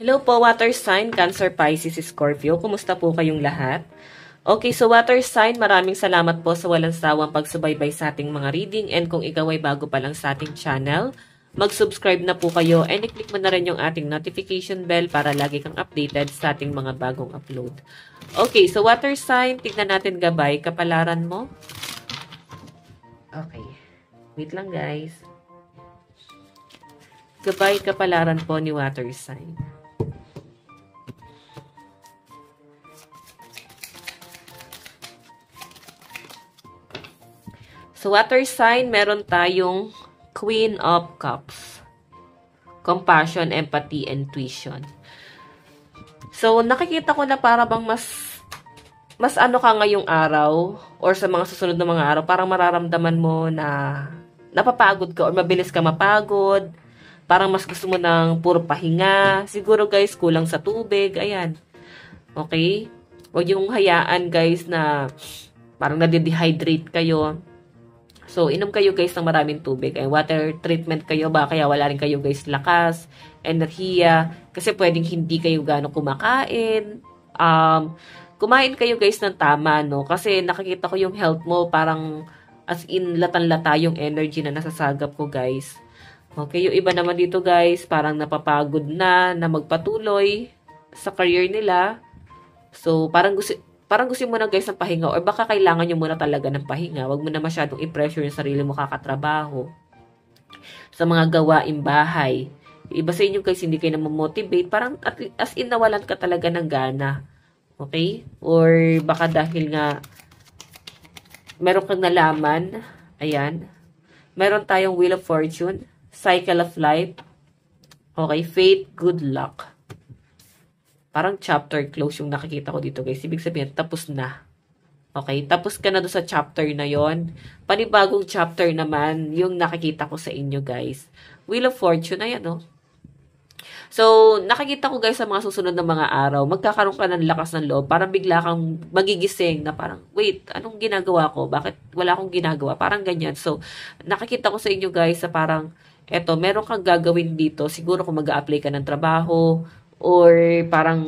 Hello po, water sign, Cancer, Pisces, Scorpio. Kumusta po kayong lahat? Okay, so water sign, maraming salamat po sa walang sawang pagsubaybay sa ating mga reading. And kung ikaw ay bago pa lang sa ating channel, mag-subscribe na po kayo and i-click mo na rin yung ating notification bell para lagi kang updated sa ating mga bagong upload. Okay, so water sign, tignan natin gabay, kapalaran mo. Okay, wait lang guys. Gabay, kapalaran po ni water sign. So, water sign, meron tayong Queen of Cups. Compassion, empathy, and intuition. So, nakikita ko na para bang mas ano ka ngayong araw or sa mga susunod na mga araw, parang mararamdaman mo na napapagod ka or mabilis ka mapagod. Parang mas gusto mo ng puro pahinga. Siguro guys, kulang sa tubig. Ayan. Okay? Huwag yung hayaan guys na parang nade-dehydrate kayo. So, inom kayo guys ng maraming tubig. Ay, water treatment kayo ba? Kaya wala rin kayo guys lakas, enerhiya. Kasi pwedeng hindi kayo gano'ng kumakain. Kumain kayo guys ng tama, no? Kasi nakikita ko yung health mo parang as in latan-lata yung energy na nasasagap ko guys. Okay, yung iba naman dito guys, parang napapagod na magpatuloy sa career nila. So, parang gusto mo na guys ng pahinga or baka kailangan nyo muna talaga ng pahinga. Huwag mo na masyadong i-pressure yung sarili mo kakatrabaho sa mga gawaing bahay. Iba sa inyo guys, hindi kayo na-motivate. Parang as in nawalan ka talaga ng gana. Okay? Or baka dahil nga meron kang nalaman. Ayan. Meron tayong Wheel of Fortune, Cycle of Life. Okay? Fate, good luck. Parang chapter close yung nakikita ko dito guys. Ibig sabihin, tapos na. Okay? Tapos ka na doon sa chapter na yon. Panibagong chapter naman yung nakikita ko sa inyo guys. Wheel of Fortune, ayan o. So, nakikita ko guys sa mga susunod na mga araw, magkakaroon ka ng lakas ng loob. Parang bigla kang magigising na parang, wait, anong ginagawa ko? Bakit wala akong ginagawa? Parang ganyan. So, nakikita ko sa inyo guys sa parang, eto, meron kang gagawin dito. Siguro kung mag-a-apply ka ng trabaho, or parang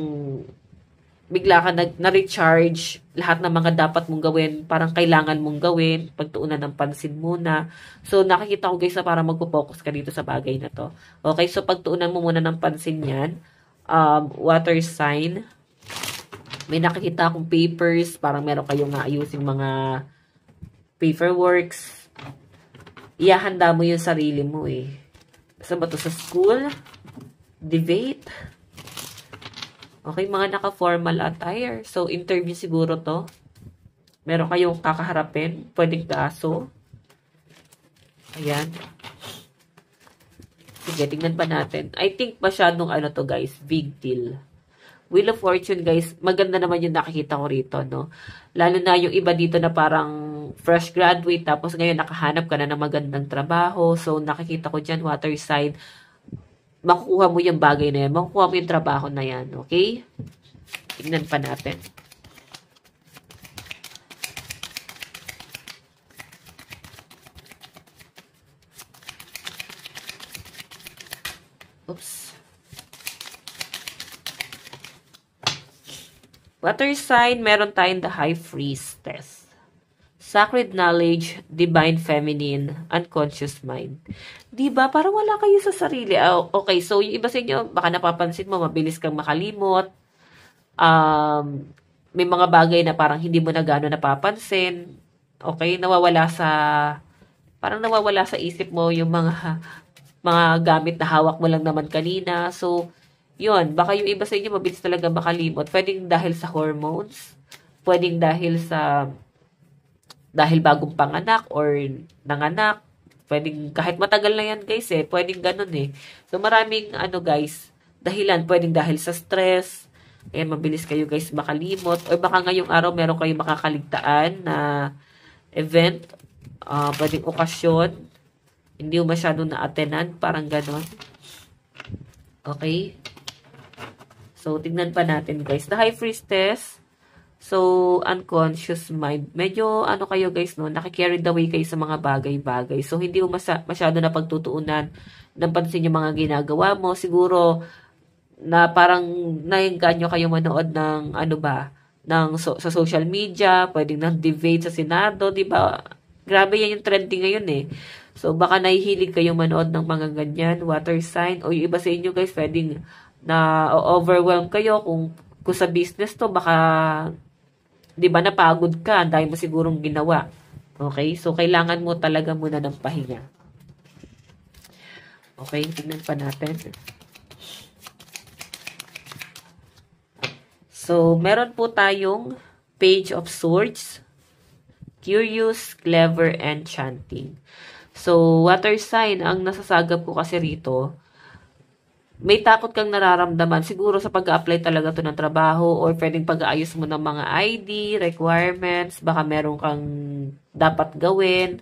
bigla ka na-recharge lahat ng mga dapat mong gawin, parang kailangan mong gawin, pagtuunan ng pansin muna. So, nakikita ko guys na parang magpo-focus ka dito sa bagay na to. Okay, so pagtuunan mo muna ng pansin yan. Water sign. May nakikita akong papers, parang meron kayong ayusing mga paperworks. Ihahanda mo yung sarili mo eh. Saan ba to? Sa school? Debate? Okay, mga naka-formal attire. So, interview siguro to. Meron kayong kakaharapin. Pwedeng kaso. Ayan. Sige, tingnan pa natin. I think masyadong ano to guys, big deal. Wheel of Fortune guys, maganda naman yung nakikita ko rito, no? Lalo na yung iba dito na parang fresh graduate, tapos ngayon nakahanap ka na ng magandang trabaho. So, nakikita ko dyan, water sign. Makukuha mo yung bagay na yan. Makukuha mo yung trabaho na yan. Okay? Tingnan pa natin. Oops. Water sign, meron tayong the High Priestess. Sacred knowledge, divine feminine, unconscious mind. Diba? Parang wala kayo sa sarili. Okay, so yung iba sa inyo, baka napapansin mo, mabilis kang makalimot. May mga bagay na parang hindi mo na gano'n napapansin. Okay, parang nawawala sa isip mo yung mga gamit na hawak mo lang naman kanina. So, yun, baka yung iba sa inyo, mabilis talaga makalimot. Pwedeng dahil sa hormones, pwedeng dahil bagong panganak or nanganak, pwedeng kahit matagal na yan guys pwedeng ganun So maraming guys, dahilan, pwedeng dahil sa stress, mabilis kayo guys makalimot, or baka ngayong araw meron kayong makakaligtaan na event, pwedeng okasyon, hindi mo masyadong na-attenan, parang ganun. Okay? So tignan pa natin guys, the High Priestess. So, unconscious mind. Medyo, kayo guys, no? Nakicarried away kayo sa mga bagay-bagay. So, hindi mo masyado na pagtutuunan ng pansin yung mga ginagawa mo. Siguro, na parang nainganyo kayo manood ng ano ba, sa social media, pwedeng ng debate sa Senado, di ba? Grabe yan yung trending ngayon eh. So, baka nahihilig kayong manood ng mga ganyan, water sign, o yung iba sa inyo guys, pwedeng na overwhelm kayo kung sa business to, baka, di ba, napagod ka, dahil mo sigurong ginawa. Okay? So, kailangan mo talaga muna ng pahinga. Okay? Tingnan pa natin. So, meron po tayong Page of Swords, Curious, Clever, and Enchanting. So, water sign, ang nasasagap ko kasi rito, may takot kang nararamdaman. Siguro sa pag-apply talaga to ng trabaho or pwedeng pag-aayos mo ng mga ID, requirements, baka meron kang dapat gawin.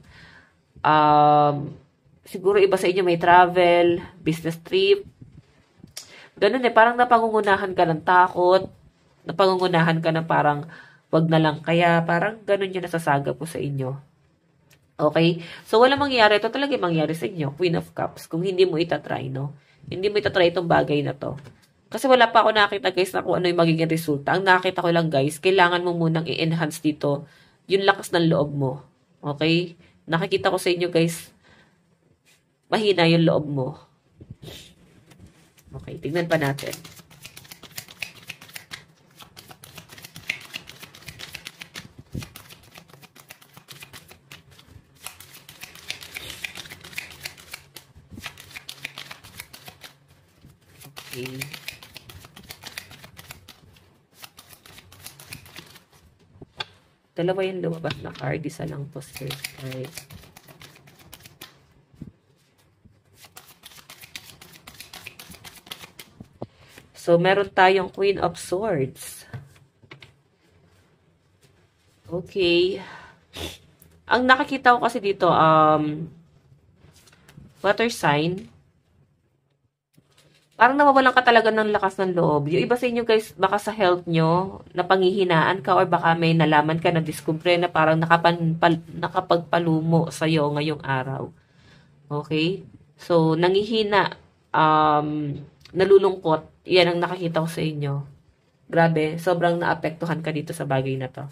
Siguro iba sa inyo may travel, business trip. Ganun eh, parang napangungunahan ka ng takot, napangungunahan ka na parang wag na lang kaya, parang ganun yung nasasagap ko sa inyo. Okay? So, walang mangyayari. Ito talaga mangyayari sa inyo. Queen of Cups. Kung hindi mo itatry, no? Hindi mo itatry itong bagay na to. Kasi wala pa ako nakita, guys, na kung ano yung magiging resulta. Ang nakita ko lang, guys, kailangan mo munang i-enhance dito yung lakas ng loob mo. Okay? Nakikita ko sa inyo, guys, mahina yung loob mo. Okay, tignan pa natin. Okay. Dalawa yung lumabas na card. Isa lang po, sir. Okay. So, meron tayong Queen of Swords. Okay. Ang nakikita ko kasi dito, water sign. Parang nawawalan ka talaga ng lakas ng loob. Yung iba sa inyo guys, baka sa health nyo, napanghihinaan ka or baka may nalaman ka na diskumpre na parang nakapagpalumo sa'yo ngayong araw. Okay? So, nangihina, nalulungkot, yan ang nakikita ko sa inyo. Grabe, sobrang naapektuhan ka dito sa bagay na to.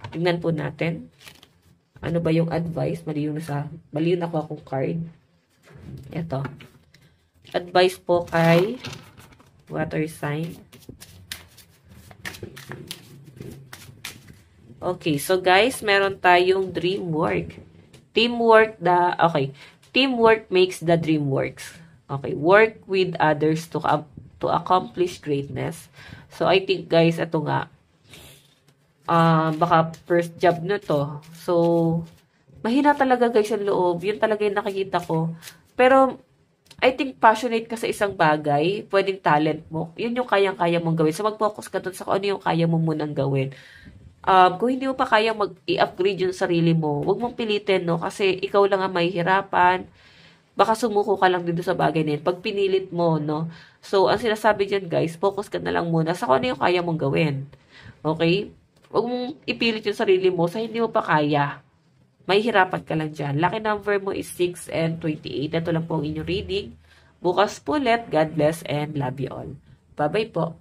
Tingnan po natin. Ano ba yung advice? Mali yung nakuha kong card. Ito. Advice po kay water sign. Okay, so guys, meron tayong dream work. Teamwork makes the dream works. Okay, work with others to accomplish greatness. So I think guys, ito nga baka first job nyo to. So mahina talaga guys ang loob. Yun talaga yung nakikita ko. Pero I think passionate ka sa isang bagay, pwedeng talent mo, yun yung kayang-kaya mong gawin. So, mag-focus ka dun sa kung ano yung kaya mo munang gawin. Kung hindi mo pa kaya mag-i-upgrade yung sarili mo, huwag mong pilitin, no? Kasi ikaw lang ang mahihirapan. Baka sumuko ka lang dito sa bagay na yun. Pag pinilit mo, no? So, ang sinasabi dyan, guys, focus ka na lang muna sa kung ano yung kaya mong gawin. Okay? Huwag mong ipilit yung sarili mo sa hindi mo pa kaya. Mahihirapan ka lang dyan. Lucky number mo is 6 and 28. Ito lang po ang inyong reading. Bukas po ulit. God bless and love you all. Bye-bye po.